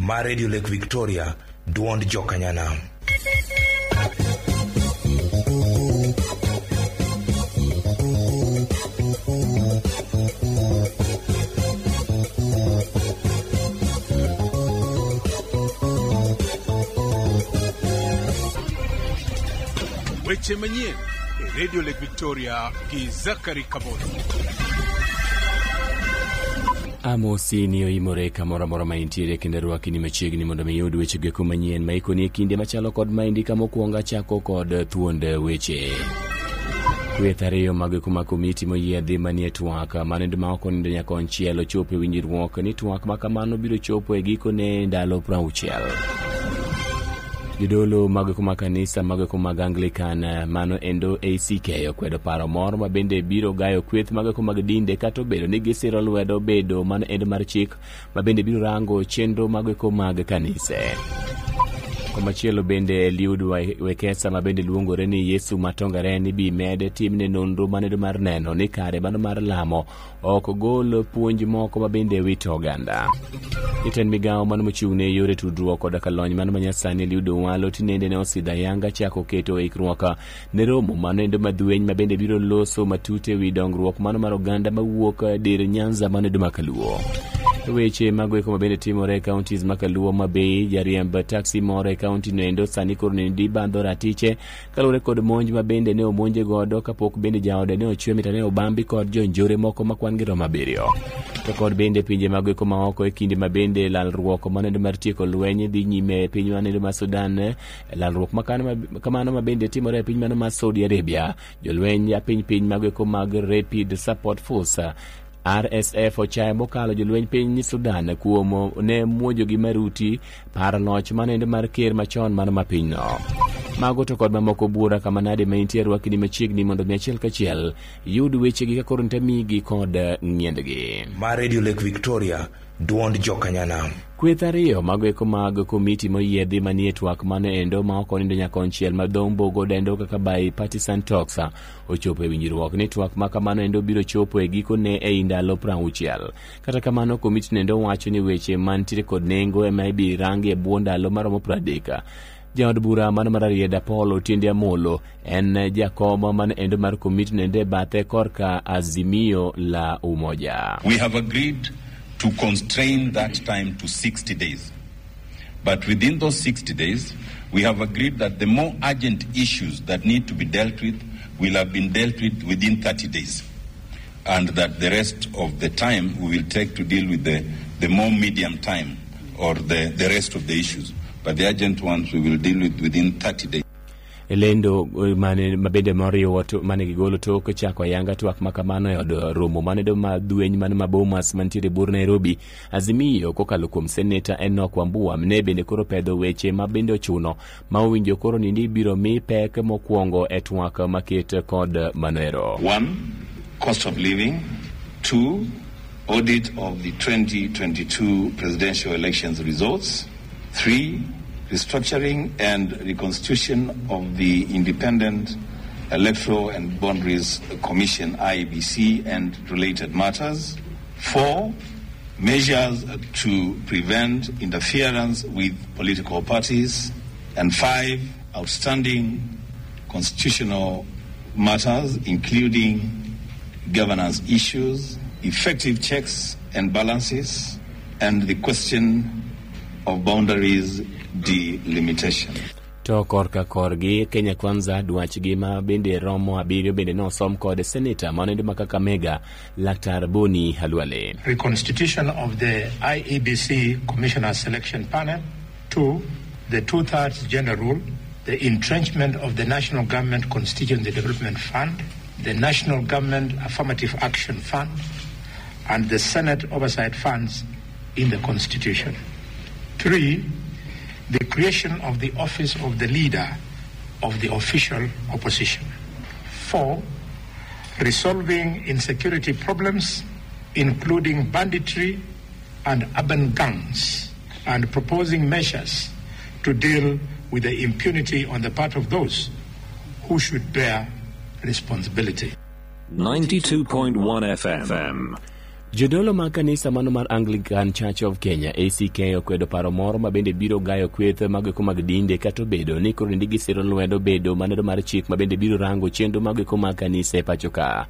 mar Radio Lake Victoria, duond Jokanyanam. Weche manyien Radio Lake Victoria gi Zakari Kabolo. Amosi ni oimore kamoro moro ma intiere kendo rwakini machiegni mondo miyud weche geko manyien ma ikoni e kinde machalo kod ma indika mokwonga chako kod thuond weche. Kweth ariyo mag kuma komiti moyiedhi manie twak manende ma ok onindo nyaka konchiel chopo e winjruok ni twak ma kamano biro chopo e gikone ndalo 60. Jodolo mag kuma kanisa mag kuma Anglican mano endo ACK okwedo paro moro ma bende biro gayo kweth mag kuma dinde kata obedo ni gisiro lwedo bedo mano endo mar chik ma bende biro rango chenro mag kuma kanisa. Komachielo bende Eliud Wekesa ma bende luongore ni Yesu Matongare ni bi mede timne nonro manedo mar neno ni kare mano mar lamo ok gol puonj moko ma bende wito oganda. Iten migawo mano mochung'ne yore tudruok kod kalony mano manyasani Eliud Walo tinende ne osidha yanga chako keto ikruok ne romo mano endo madueny ma bende biro loso matute wi dongruok mano mar oganda mawuok dir Nyanza manedo makaluo. Weche magweko ma bende timore counties makaluo mabei jariemb taxi more county nendo sani korne ndi bando ratiche kalore kod monj ma bende ne omonje godo kapok bende jaode ne ochwe mitane obambi kod jonjore moko makwan gi Roma 7. To kod bende pinje magweko ma oko e kinde ma bende lalruok manendo mar tieko lweny dhi nyime piny manendo ma Sudan. Lalruok kamano ma bende timore e piny mano ma Saudi Arabia. Jolweny piny magweko mag Rapid Support Force RSF ochaye mokalo jolweny piny Sudan kuom ne muojo gi maruti par loch manende mar ker machon mano ma pinyno. Mago to kod mamoko bura kama nade ma intie rwakini machiegni mondo mi achiel kachiel yud weche gi kakoro ntamigi kod ng'iendgi. Mar Radio Lake Victoria, duond Jokanyanam. Kweth ariyo magweko mag komiti moyiedhi manie twak mane endo ma ok onindo nyaka konchiel madhombo godendo kaka bipartisan talks ochopo e winjruok ni twak ma kamano endo biro chopo e gikone e ndalo 60. Kata kamano komiti nendo wacho ni weche mantiere kod nengo ema ibiro rangi e bwo ndalo maromo 30. Jaod bura mano mar Rieda Paul Otiende Amolo en jakom man endo mar komiti nende bathe korka Azimio la Umoja. We have agreed to constrain that time to 60 days. But within those 60 days, we have agreed that the more urgent issues that need to be dealt with will have been dealt with within 30 days. And that the rest of the time we will take to deal with the more medium time or the rest of the issues. But the urgent ones we will deal with within 30 days. Elendo mane mabende morio watu mane gigolo tok chako yanga twak makamano e od romo mane do madueny mane mabomas mantiere bur Nairobi. Azimio kokalo kuom seneta Enoch Wambua mne bende koro pedho weche mabende ochuno ma owinjo koro nindi biro mi pek mokwongo e twak maket kod manero. 1. Cost of living. 2. Audit of the 2022 presidential elections results. 3. Restructuring and reconstitution of the Independent Electoral and Boundaries Commission, IEBC, and related matters. 4. Measures to prevent interference with political parties. And 5. Outstanding constitutional matters, including governance issues, effective checks and balances, and the question of boundaries delimitation. To korka korgi Kenya Kwanza dwachgi ma bende romo abiriyo bende nosom kod seneta manende Kakamega Laktar Boni Halwale. Reconstitution of the IEBC Commissioner Selection Panel. 2. The 2/3 gender rule. The entrenchment of the National Government Constituency Development Fund. The National Government Affirmative Action Fund. And the Senate Oversight Funds in the Constitution. 3. The creation of the office of the leader of the official opposition. 4. Resolving insecurity problems, including banditry and urban gangs, and proposing measures to deal with the impunity on the part of those who should bear responsibility. 92.1 FM. Jodolo mag kanisa mano mar Anglican Church of Kenya ACK okwedo paro moro ma bende biro gayo kweth mag dinde kata bedo ni koro ndigi siro lwedo bedo maneno mar chik ma bende biro rango chenro mag kanisa e pacho ka.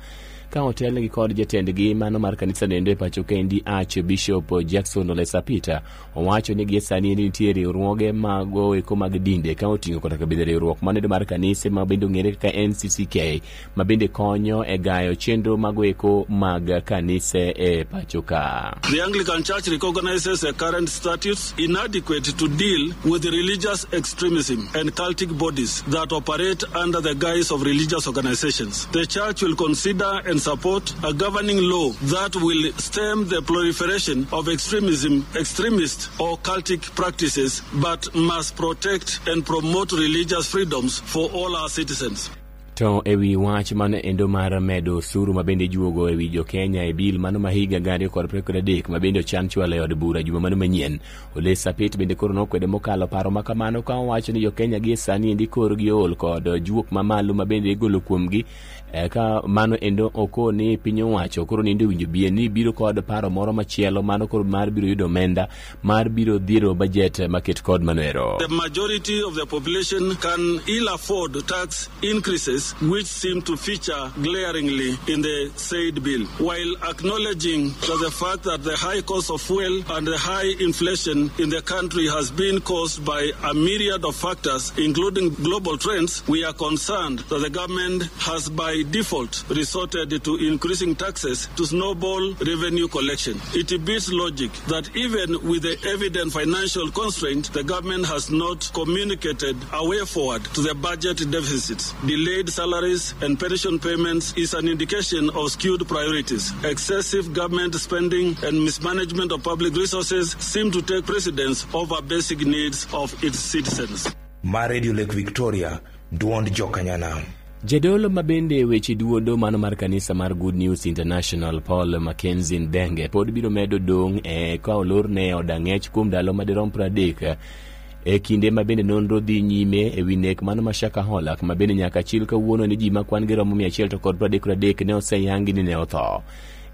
Ka hotel gi kod jatendgi mano mar kanisa nendo e pacho kendi Archbishop Jackson Ole Sapita owacho ni giesani nitie riwruoge mago mag dinde ka oting'o kata kabinde riwruok manendo mar kanisa ma bende ng'ere kaka NCCK ma bende konyo e gayo chenro mago mag kanisa e pacho ka. The Anglican Church recognizes the current statutes inadequate to deal with religious extremism and cultic bodies that operate under the guise of religious organizations. The Church will consider and support a governing law that will stem the proliferation of extremist or cultic practices, but must protect and promote religious freedoms for all our citizens. To ewi wach mano endo mar medo suru ma bende juogo ewi jo Kenya e bil mano mahiga gari kod prekredek ma bende ochan chwala e od bura juma mano manyien. Ole Sapit bende koro nokwede mokalo paro makamano ka owacho ni jo Kenya gi sani endi koro giol kod juok mamalo ma bende igolo kuomgi ka mano endo oko ni piny owacho koro nindo winjo bien ni biro kod paro moro machielo mano koro mar biro yudo omenda mar biro dhiro budget market kod manero. The majority of the population can ill afford tax increases which seem to feature glaringly in the said bill, while acknowledging the fact that the high cost of fuel and the high inflation in the country has been caused by a myriad of factors, including global trends. We are concerned that the government has by default resorted to increasing taxes to snowball revenue collection. It beats logic that even with the evident financial constraint, the government has not communicated a way forward to the budget deficits. Delayed salaries and pension payments is an indication of skewed priorities. Excessive government spending and mismanagement of public resources seem to take precedence over basic needs of its citizens. Ma Radio Lake Victoria, duond jokanyana. Jadolo mabende weche duodo mano mar kanisa mar Good News International Paul Mackenzie Ndenge pod biro medo dong ka olorne odang'ech kuom ndalo madirom 30 e kinde mabende nonro dhi nyime e winek mano mashaka holak mabende nyaka chil kawuono ni ji makwan gi romo 100 to kod 33 ne oseyangi ni ne otho.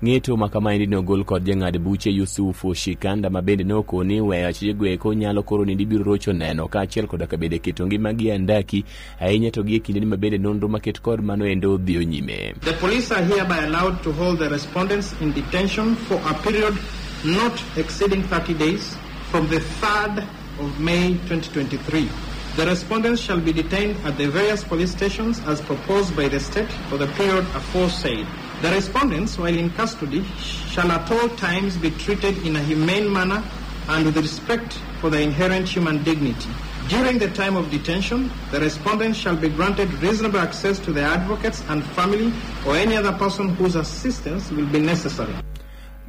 Ng'eto makamaendi nogol kod jang'ad buche Yusufu Shikanda mabende nokoni weyo achijegwe ko nyalo koro ni biro rocho neno ka achiel kod kabede keto ngimagi andaki ahinya to gi kinde ni mabende nonro maket kod mano endo dhi nyime. The police are hereby allowed to hold the respondents in detention for a period not exceeding 30 days from the 3rd of May 2023. The respondents shall be detained at the various police stations as proposed by the state for the period aforesaid. The respondents, while in custody, shall at all times be treated in a humane manner and with respect for their inherent human dignity. During the time of detention, the respondents shall be granted reasonable access to their advocates and family or any other person whose assistance will be necessary.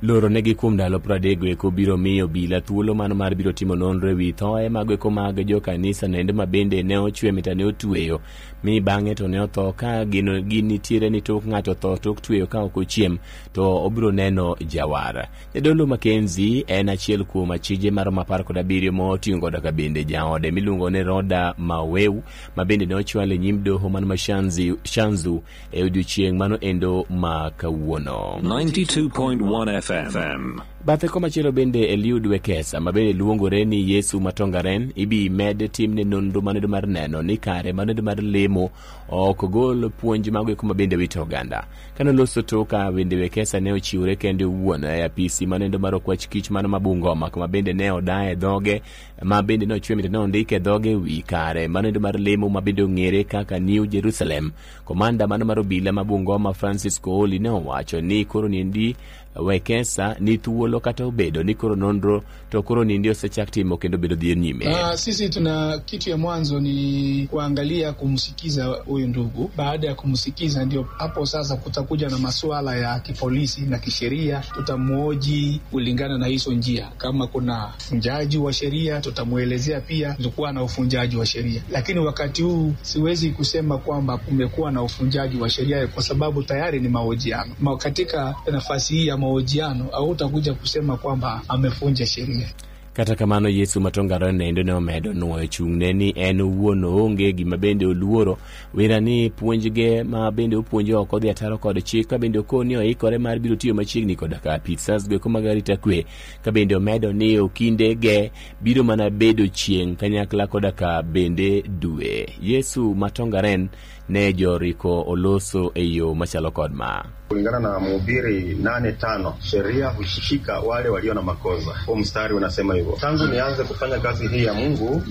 Loro negi kuom ndalo 30 eko biro miyo bila thuolo mano mar biro timo nonro ewi thoe magweko mag jo kanisa nende mabende ne ochwe mitane otweyo mi bang'e to ne otho ka ginitiere ni tok ng'ato tho tok tweyo ka ok ochiem to obiro neno jawar. Jadolo Mackenzie en achiel kuom achije mar 17 moting'o koda kabende jaode miluongo ne Roda Maweu mabende ne ochwal e nyim doho man Shanzu e odiechieng' mano endo ma kawuono. 92.1 FM. Bathe komachielo bende Eliud Wekesa mabende luongore ni Yesu Matongaren ibi med timne nonro manedo mar neno ni kare manedo mar lemo ok gol puonj magwe kuma bende wito oganda. Kano loso toka bende Wekesa ne ochiwre kende wuon e apisi manedo mar okwach kich mano Mabungoma kuma bende ne odae dhoge ma bende no chwe mitane ondike dhoge wi kare manedo mar lemo ma bende ong'ere kaka New Jerusalem. Komanda mano mar obila Mabungoma Francis Kooli ne owacho ni koro niendi Wekesa ni thuolo kata obedo ni koro nonro to koro ni ndio sechak timo kendo bedo dhi nyime. Sisi tuna kitu ya mwanzo ni kuangalia kumsikiza huyu ndugu. Baada ya kumsikiza ndio hapo sasa kutakuja na masuala ya kipolisi na kisheria, tutamuoji kulingana na hizo njia. Kama kuna ufunjaji wa sheria tutamuelezea pia kulikuwa na ufunjaji wa sheria. Lakini wakati huu siwezi kusema kwamba kumekuwa na ufunjaji wa sheria kwa sababu tayari ni mahojiano. Katika nafasi hii ya mahojiano au utakuja kusema kwamba amefunja sheria. Kata kamano Yesu Matongaren nendo ne omedo nuoyo chung'ne ni en owuon onge gima bende oluoro wera ni puonjge ma bende opuonjo oko dhi ataro kod chik ka bende okoni oikore mar biro tiyo machiegni koda ka pizzas go kuma garita kwe ka bende omedo ni okinde ge biro mana bedo chieng' kanyakla koda ka bende due. Yesu Matongaren ne joriko oloso eyo machalo kod ma. Kulingana na Mhubiri 8:5, sheria hushika wale walio na makosa. Huo mstari unasema hivyo. Tangu nianze kufanya kazi hii ya Mungu,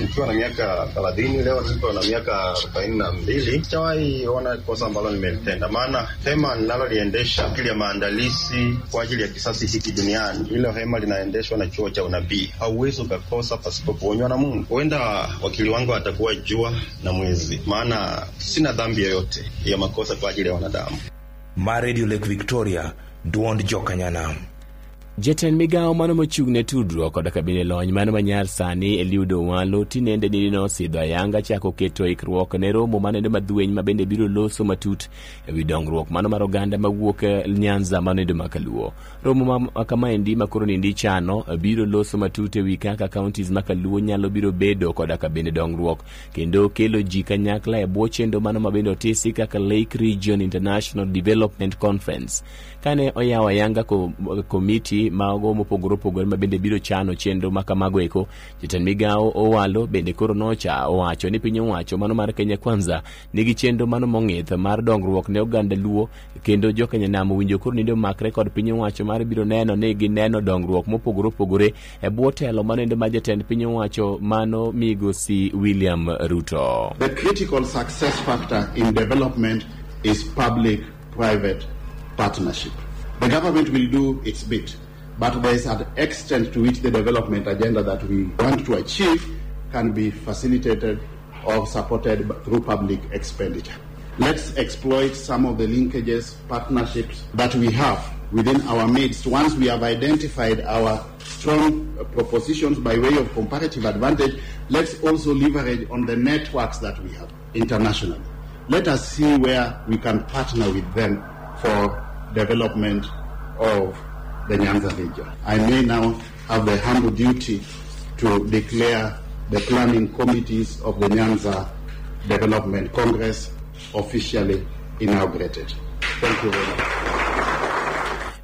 nikiwa na miaka 30, leo niko na miaka 42, sijawahi ona kosa ambalo nimetenda. Maana hema ninaloliendesha akili ya maandalizi kwa ajili ya kisasi hiki duniani, hilo hema linaendeshwa na chuo cha unabii. Hauwezi ukakosa pasipo kuonywa na Mungu. Huenda wakili wangu atakuwa jua na mwezi, maana sina dhambi yoyote ya makosa kwa ajili ya wanadamu. Radio Lake Victoria, duond Jokanyanam. Jeten migao mano mochung'ne tudruok koda kabine lony mano manyar sani Eliudo Walo tinende nino sidho ayanga chako keto ikruok ne romo manende madhueny mabende biro loso matut ewi dongruok mano mar oganda mawuok Nyanza manende makaluo. Romo makamaendi makoro nindi chano biro loso matut ewi kaka counties makaluo nyalo biro bedo koda kabine dongruok kendo kelo ji kanyakla e bwo chendo mano mabende otisi kaka Lake Region International Development Conference. Kane oyawo ayanga komiti mago mopogore opogore mabende biro chano chendo makamago eko, jatend migao Owalo bende koro nocha owacho ni piny owacho mano mar Kenya Kwanza nigi chendo mano mong'ith mar dongruok ne oganda luo kendo Jokanyanam winjo koro ninde makre kod piny owacho mar biro neno ni gineno dongruok mopogore opogore e bwo telo manende ma jatend piny owacho mano Migosi William Ruto. The critical success factor in development is public-private partnership. The government will do its bit, but there is an extent to which the development agenda that we want to achieve can be facilitated or supported through public expenditure. Let's exploit some of the linkages, partnerships that we have within our midst. Once we have identified our strong propositions by way of comparative advantage, let's also leverage on the networks that we have internationally. Let us see where we can partner with them for development of the Nyanza region. I may now have the humble duty to declare the planning committees of the Nyanza Development Congress officially inaugurated. Thank you very much.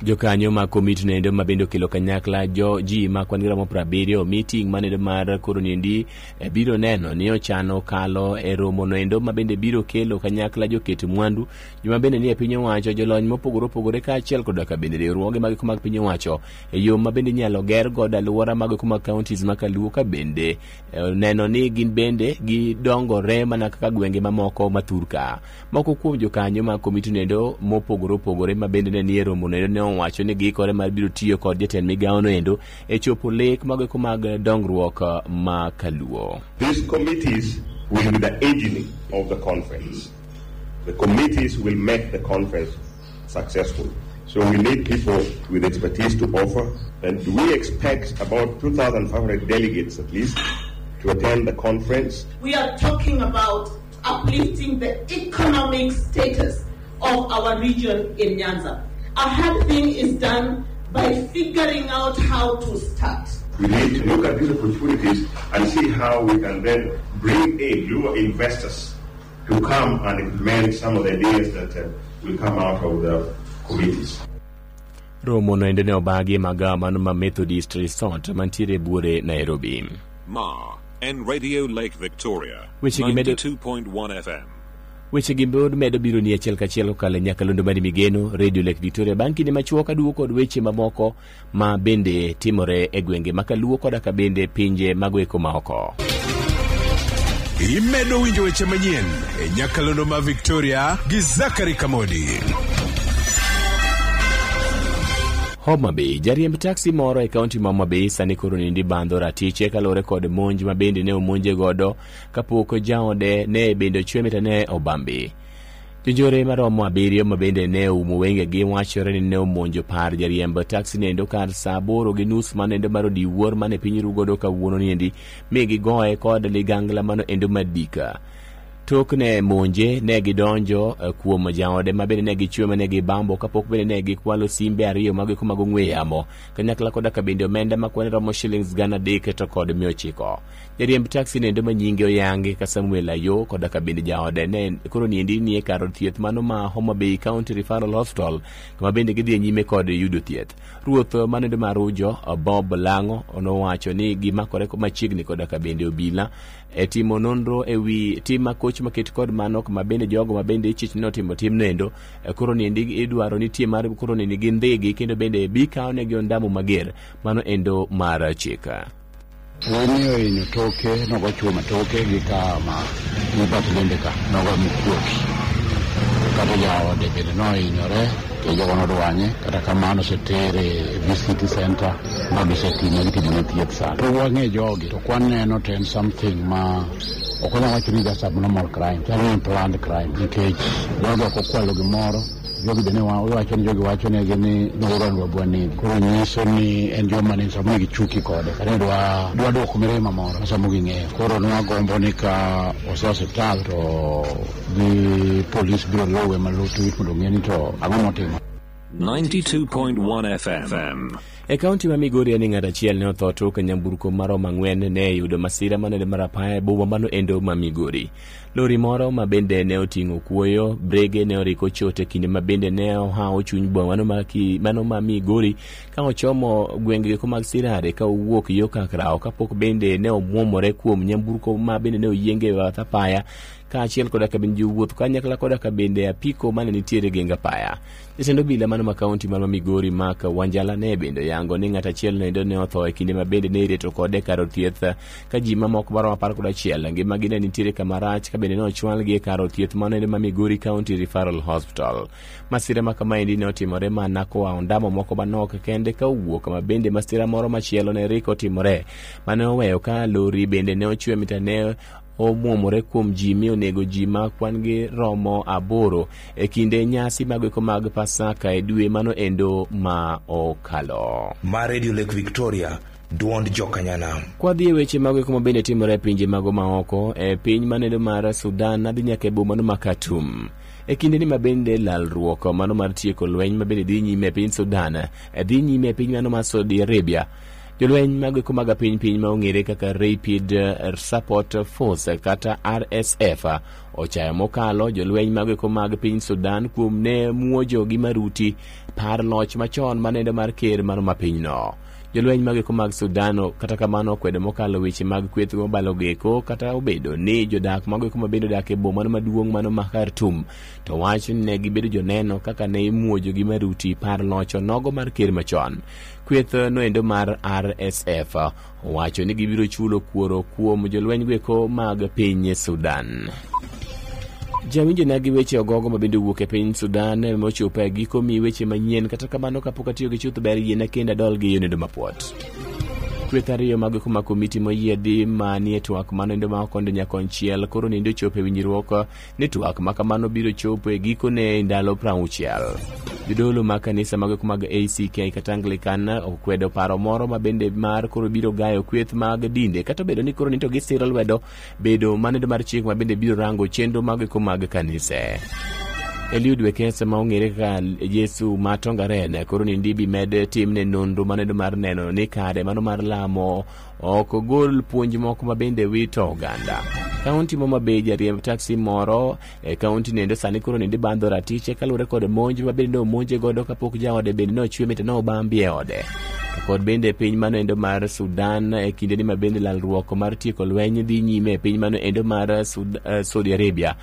Jokanyo ma komiti nendo mabendo kelo kanyakla ji ma kwangira mo 70 meeting manende mar koroniendi biro neno ni ochano kalo e romo nendo mabende biro kelo kanyakla joket mwandu juma bende ni e piny owacho jolony mopogore opogore ka achiel koda ka bende riwruoge mag kuma piny owacho e yo mabende nyalo ger godo alwora mag kuma counties makaluo ka bende neno ni gin bende gidongore mana kaka gwenge mamoko maturka. Moko kuom jokanyo ma komiti nendo mopogore opogore mabende ne romo nendo wacho ni gikore mar biro tiyo kod jatend migao no endo e chopo lek mageko mag dongruok ma kaluo. These committees will be the engine of the conference. The committees will make the conference successful. So we need people with expertise to offer, and we expect about 2,500 delegates at least to attend the conference. We are talking about uplifting the economic status of our region in Nyanza. A hard thing is done by figuring out how to start. We need to look at these opportunities and see how we can then bring in lure investors to come and implement some of the ideas that will come out of the committees. Romo no ende ne obagi magama no Methodist Resort mantiere buore Nairobi. Ma and Radio Lake Victoria, which 92.1 FM. Weche gimbod medo biro ni achiel kachiel kale nyaka londo mari migeno Radio Lake Victoria banki ne machuo kaduo kod weche mamoko ma bende timore e gwenge makaluo koda ka bende pinje magweko maoko. Imedo winjo weche manyien e nyaka londo ma Victoria gi Zakari Kamodi. Homa Bay, jariemb taksi moro e kaunti ma Homa Bay sani koro nindi bandho ratiche kalore kod monj ma bende ne omonje godo kapok jaode ne bende chwemita ne obambi. Jonjore maromo 7 ma bende ne umo wengegi wachore ni ne omonjo par jariemb taksi nendo kar saa 8:30 manendo maro di wuor mane piny rugodo kawuono niendi mi gigoye kod ligangla mano endo madika. tok ne monje ne gidonjo kuom jaode mabende ne gichwe ne gibambo kapok bende ne gikwalo simbe ariyo mag kumago ng'we yamo kanyakla koda ka bende omenda makwane romo shillings gana dek to kod 900. Jariemb taxi nendo manyinge oyangi ka Samuel Ayo koda ka bende jaode ne koro niendi nie kar thieth mano ma Homa Bay County Referral Hospital kama bende gidhi nyime kod yudo thieth. Ruoth manendo marujo Bob Lango onowacho ni gimakore machiegni koda ka bende obila timo nonro ewi tim makoch maket kod mano kama bende jogo mabende ichich no timo tim nendo koro niendi idwaro ni tie mar koro niendi gindhigi kendo bende bikawo ne ondamo mager mano endo mar chika. Wenyo inyo toke nogo chuma toke gi kama nipat bende ka nogo mikuoki kata jaode bende no inyore ke jogo nodwanye kata kamano setere VCT center nodo setime gitimo thieth sana. To wang'e jogi to kwaneno to en something ma okonya wacho ni just abnormal crime, chalo planned crime nikech jogo okwalo gimoro jogi bende wacho ni jogi wacho ne gini nogoron wabwani koro nyiso ni en joma ni samo gichuki kode kare dwa dwoko mirima moro samo ging'eyo koro nwagombo ni ka osa hospital to gi police biro lowe maluto mondo ng'e ni to ang'o motimo. 92.1 FM. E kaunti ma Migori ni ng'at achiel ne otho tok nyamburko maromo 4 ne yudo masira manene mar apaya e boma mano endo ma Migori. Lori moro ma bende ne oting'o kuoyo brege ne oriko chote kinde ma bende ne ohawo chuny boma mano ma Migori ka ochomo gwenge ko mag Sirare ka owuok yo Kakrao kapok bende ne omuomore kuom nyamburko ma bende ne oyienge bath apaya ka achiel koda ka bende wuoth kanyakla koda ka bende apiko mane nitiere genga paya. Jatend obila mano ma kaunti mar Migori Mark Wanjala ne bende yango ni ng'at achiel nendo ne otho e kinde ma bende ne ireto kode kar thieth ka ji mamoko maromo 11 ngimagi ne nitiere kama rach ka bende ne ochwalgi e kar thieth mano ma Migori County Referral Hospital. Masira ma kama ne otimore mana koa ondamo moko manok kende ka owuok kama bende masira moro machielo ne riko timore mane oweyo ka lori bende ne ochwe mitane omuomore kuom ji mi onego ji ma kwan gi romo 8 e kinde nyasi magweko mag Pasaka e dwe mano endo ma okalo. Ma Radio Lake Victoria, duond Jokanyanam. Kwadhi e weche magweko ma bende timore e pinje mago maoko e piny manendo mar Sudan adhi nyaka e boma ma Khartoum. E kinde ni mabende lalruok mano mar tieko lweny mabende dhi nyime e piny Sudan dhi nyime e piny mano mar Saudi Arabia. Jolweny magweko mag piny ma ong'ere kaka Rapid Support Force kata RSF ochayo mokalo jolweny magweko mag piny Sudan kuom ne muojo gi maruti par loch machon manendo mar ker mar mapinyno. Jolweny magweko mag Sudan kata kamano kwedo mokalo weche mag kweth mobalo geko kata obedo ni jodak magweko mabende dak e boma maduong' mano ma Khartoum to wach ne gibedo joneno kaka ne imuojo gi maruti par loch nogo mar ker machon. Kweth noendo mar RSF wacho ni gibiro chulo kuoro kuom jolweny gweko mag piny Sudan. Jawinjo nagi weche ogogo mabende wuok e piny Sudan mochopo e giko mi weche manyien kata kamano kapok atiyo gi chuth ber yiena kenda dol gi yonendo mapuot. Kweth ariyo mag kuma komiti moyiedhi manie twak manendo ma okonde nyakonchiel koro nindo chopo e winjruok ni twak ma kamano biro chopo e giko ne ndalo 60. Jodolo ma kanisa mag ACK kata Anglican okwedo paro moro mabende mar koro biro gayo kweth mag dinde kata bedo ni koro nito gisiro lwedo bedo manendo mar chik mabende biro rango chenro mag kanise. Eliud Wekesa ma ong'ere ka Yesu Matongaren koro nindi bi med tim ne nonro manendo mar neno ni kare mano mar lamo ok gol puonj moko mabende wito oganda. Kaunti Homa Bay jariemb taxi moro e kaunti nendo sani koro nindi bandho ratiche kalure kod monj mabende omonje godo kapok jaode bende nochwe mite no bambi e ode. Kod bende piny mano endo mar Sudan e kinde ni mabende lalruok mar tieko lweny dhi nyime e piny mano endo mar Saudi Arabia.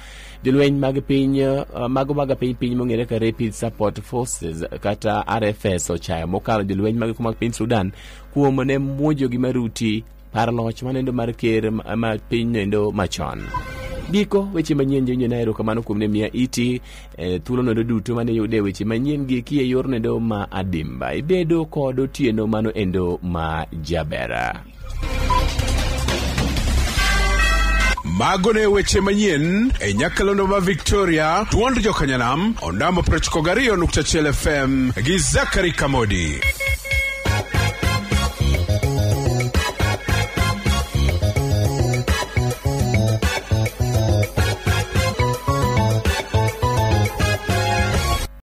Jolweny mag piny piny mong'ere ka Rapid Support Forces kata RFS ochayo mokalo jolweny mag piny Sudan kuom ne muojo gi maruti par loch manendo mar ker ma piny nendo machon. Giko weche manyien jonyo na erokamano kuom ne miya iti thuolo nodo duto mane yude weche manyien gi kie yor nendo ma adimba ibedo kod otieno mano endo ma jabera. Mago ne weche manyien e nyakalondo ma Victoria, duond Jokanyanam, ondamo 92.1 FM gi Zakari Kamodi.